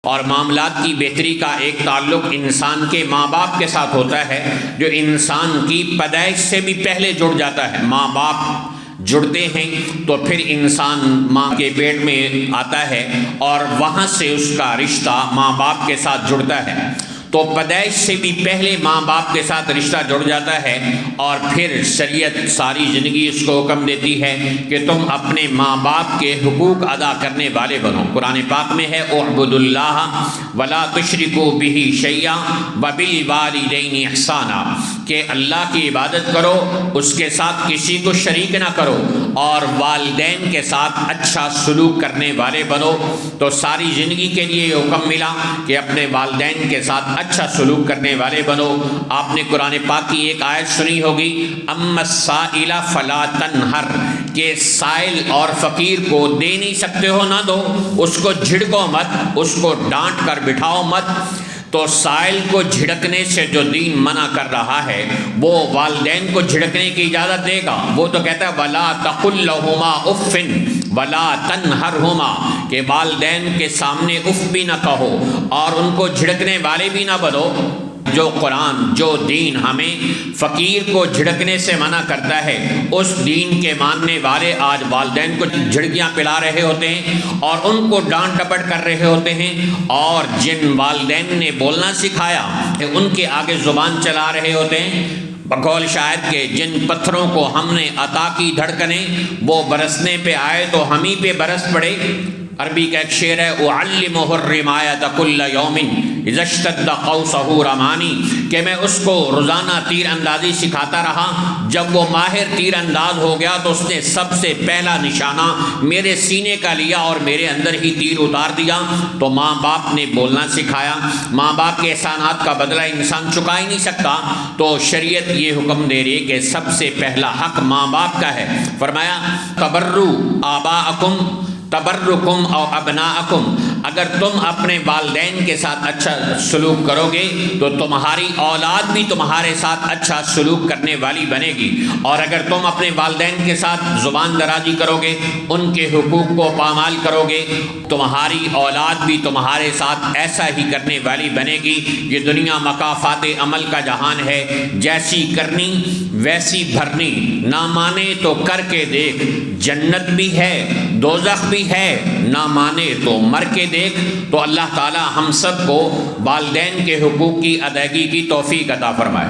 اور معاملات کی بہتری کا ایک تعلق انسان کے ماں باپ کے ساتھ ہوتا ہے، جو انسان کی پیدائش سے بھی پہلے جڑ جاتا ہے۔ ماں باپ جڑتے ہیں تو پھر انسان ماں کے پیٹ میں آتا ہے اور وہاں سے اس کا رشتہ ماں باپ کے ساتھ جڑتا ہے۔ تو پیدائش سے بھی پہلے ماں باپ کے ساتھ رشتہ جڑ جاتا ہے، اور پھر شریعت ساری زندگی اس کو حکم دیتی ہے کہ تم اپنے ماں باپ کے حقوق ادا کرنے والے بنو۔ قرآن پاک میں ہے اعبدوا اللہ ولا تشرکوا بہ شیئا وبالوالدین احسانا، کہ اللہ کی عبادت کرو، اس کے ساتھ کسی کو شریک نہ کرو، اور والدین کے ساتھ اچھا سلوک کرنے والے بنو۔ تو ساری زندگی کے لیے یہ حکم ملا کہ اپنے والدین کے ساتھ اچھا سلوک کرنے والے بنو۔ آپ نے قرآن پاک کی ایک آیت سنی ہوگی، اما السائل فلا تنہر، کہ سائل اور فقیر کو دے نہیں سکتے ہو نہ دو، اس کو جھڑکو مت، اس کو ڈانٹ کر بٹھاؤ مت۔ تو سائل کو جھڑکنے سے جو دین منع کر رہا ہے وہ والدین کو جھڑکنے کی اجازت دے گا۔ وہ تو کہتا ہے وَلَا تَقُلْ لَهُمَا اُفٍّ وَلَا تَنْهَرْهُمَا، کہ والدین کے سامنے اف بھی نہ کہو اور ان کو جھڑکنے والے بھی نہ بنو۔ جو قرآن، جو دین ہمیں فقیر کو جھڑکنے سے منع کرتا ہے، اس دین کے ماننے والے آج والدین کو جھڑکیاں پلا رہے ہوتے ہیں اور ان کو ڈانٹ ڈپٹ کر رہے ہوتے ہیں، اور جن والدین نے بولنا سکھایا ان کے آگے زبان چلا رہے ہوتے ہیں۔ بقول شاعر کے جن پتھروں کو ہم نے عطا کی دھڑکنیں، وہ برسنے پہ آئے تو ہم ہی پہ برس پڑے۔ عربی کا ایک شعر ہے اعلمہ الرمایۃ کل یوم اذا اشتد قوسہ رمانی، کہ میں اس کو روزانہ تیر اندازی سکھاتا رہا، جب وہ ماہر تیر انداز ہو گیا تو اس نے سب سے پہلا نشانہ میرے سینے کا لیا اور میرے اندر ہی تیر اتار دیا۔ تو ماں باپ نے بولنا سکھایا، ماں باپ کے احسانات کا بدلہ انسان چکا ہی نہیں سکتا، تو شریعت یہ حکم دے رہی ہے کہ سب سے پہلا حق ماں باپ کا ہے۔ فرمایا تبروا آباءکم تبرکم او ابناءکم، اگر تم اپنے والدین کے ساتھ اچھا سلوک کرو گے تو تمہاری اولاد بھی تمہارے ساتھ اچھا سلوک کرنے والی بنے گی، اور اگر تم اپنے والدین کے ساتھ زبان درازی کرو گے، ان کے حقوق کو پامال کرو گے، تمہاری اولاد بھی تمہارے ساتھ ایسا ہی کرنے والی بنے گی۔ یہ دنیا مکافات عمل کا جہان ہے، جیسی کرنی ویسی بھرنی، نہ مانے تو کر کے دیکھ، جنت بھی ہے دوزخ بھی ہے، نہ مانے تو مر کے دیکھ۔ تو اللہ تعالی ہم سب کو والدین کے حقوق کی ادائیگی کی توفیق عطا فرمائے۔